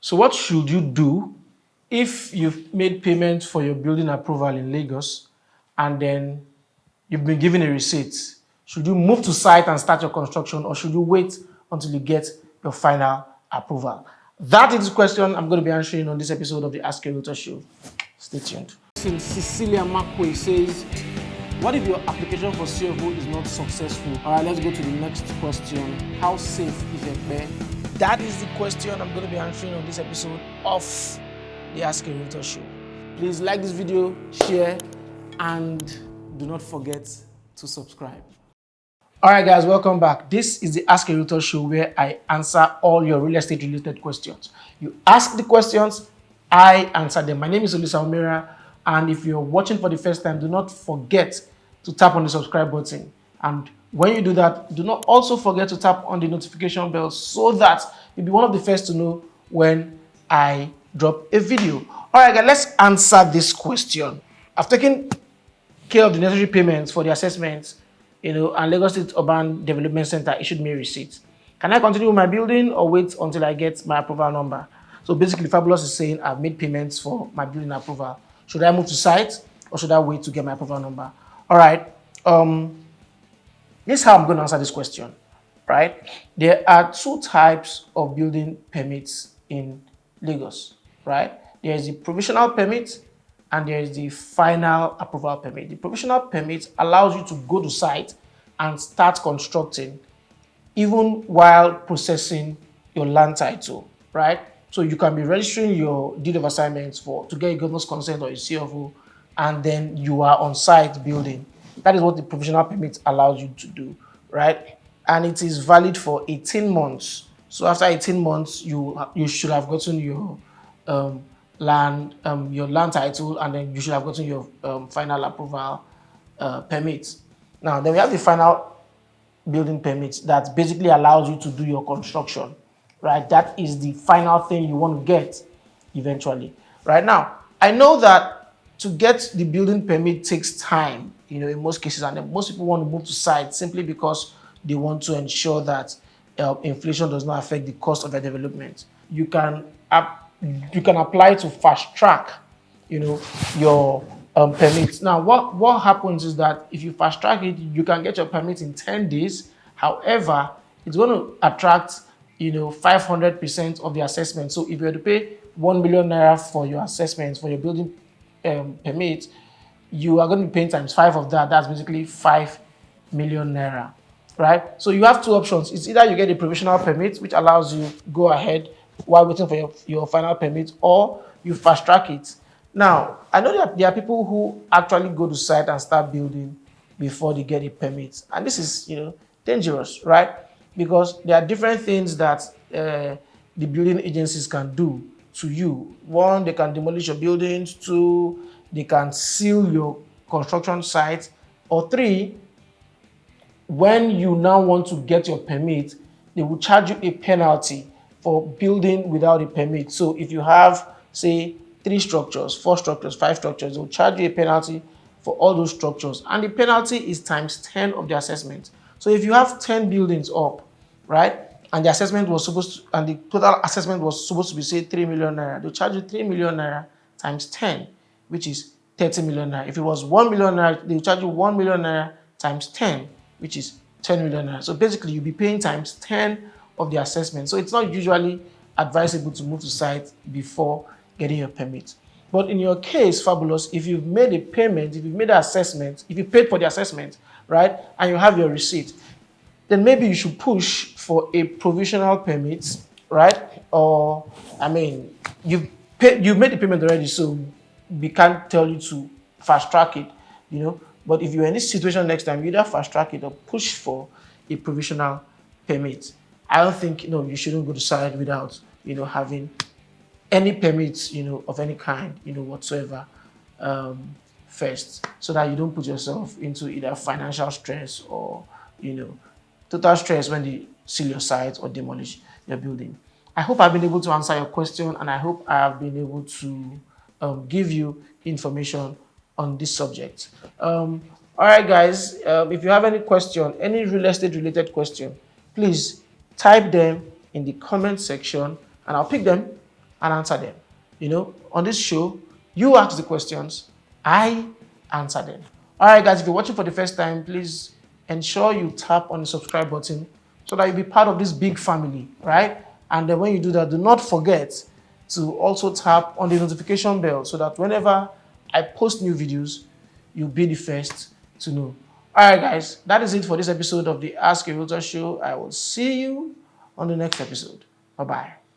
So what should you do if you've made payment for your building approval in Lagos and then you've been given a receipt? Should you move to site and start your construction, or should you wait until you get your final approval? That is the question I'm going to be answering on this episode of the Ask a Realtor Show. Stay tuned. Cecilia Makwe says, what if your application for CFO is not successful? All right, let's go to the next question. How safe is Ekpe? That is the question I'm going to be answering on this episode of the Ask a Realtor Show. Please like this video, share, and do not forget to subscribe. All right, guys, welcome back. This is the Ask a Realtor Show, where I answer all your real estate related questions. You ask the questions, I answer them. My name is Olisa, and if you're watching for the first time, do not forget to tap on the subscribe button. And when you do that, do not also forget to tap on the notification bell so that you'll be one of the first to know when I drop a video. All right, guys, let's answer this question. I've taken care of the necessary payments for the assessments, and Lagos State Urban Development Center issued me a receipt. Can I continue with my building or wait until I get my approval number? So basically, Fabulous is saying I've made payments for my building approval. Should I move to site or should I wait to get my approval number? All right. This is how I'm going to answer this question, right? There are two types of building permits in Lagos, right? There is the provisional permit and there is the final approval permit. The provisional permit allows you to go to site and start constructing even while processing your land title, right? So you can be registering your deed of assignments to get a governor's consent or a CFO, and then you are on site building. That is what the provisional permit allows you to do, right? And it is valid for 18 months. So after 18 months, you should have gotten your land title, and then you should have gotten your final approval permit. Now, then we have the final building permit that basically allows you to do your construction, right? That is the final thing you want to get eventually. Right now, I know that to get the building permit takes time, in most cases, and then most people want to move to site simply because they want to ensure that inflation does not affect the cost of their development. You can apply to fast track, your permits. Now, what happens is that if you fast track it, you can get your permit in 10 days. However, it's going to attract, 500% of the assessment. So if you were to pay 1 million naira for your assessments, for your building permit, you are going to be paying times 5 of that. That's basically 5 million naira, right? So you have two options. It's either you get a provisional permit, which allows you to go ahead while waiting for your final permit, or you fast track it. Now, I know that there are people who actually go to site and start building before they get a permit. And this is, dangerous, right? Because there are different things that the building agencies can do to you. One, they can demolish your buildings. Two, they can seal your construction site. Or three, when you now want to get your permit, they will charge you a penalty for building without a permit. So if you have, say, 3 structures, 4 structures, 5 structures, they'll charge you a penalty for all those structures. And the penalty is times 10 of the assessment. So if you have 10 buildings up, right, and the assessment was and the total assessment was supposed to be, say, 3 million naira, they'll charge you 3 million naira times 10, which is 30 million naira. If it was 1 million naira, they'll charge you 1 million naira times 10, which is 10 million naira. So basically, you'll be paying times 10 of the assessment. So it's not usually advisable to move to site before getting your permit. But in your case, Fabulous, if you've made a payment, if you've made an assessment, if you paid for the assessment, right, and you have your receipt, then maybe you should push for a provisional permit, right? Or, you've made the payment already, so we can't tell you to fast track it, But if you're in this situation next time, you either fast track it or push for a provisional permit. I don't think, you shouldn't go to site without, having any permits, of any kind, whatsoever, first, so that you don't put yourself into either financial stress or, total stress when they seal your site or demolish your building. I hope I've been able to answer your question, and I hope I have been able to give you information on this subject. All right, guys, if you have any question, any real estate related question, please type them in the comment section and I'll pick them and answer them. You know, on this show, you ask the questions, I answer them. All right, guys, if you're watching for the first time, please ensure you tap on the subscribe button so that you'll be part of this big family, right? And then when you do that, do not forget to also tap on the notification bell so that whenever I post new videos, you'll be the first to know. All right, guys, that is it for this episode of the Ask a Realtor Show. I will see you on the next episode. Bye-bye.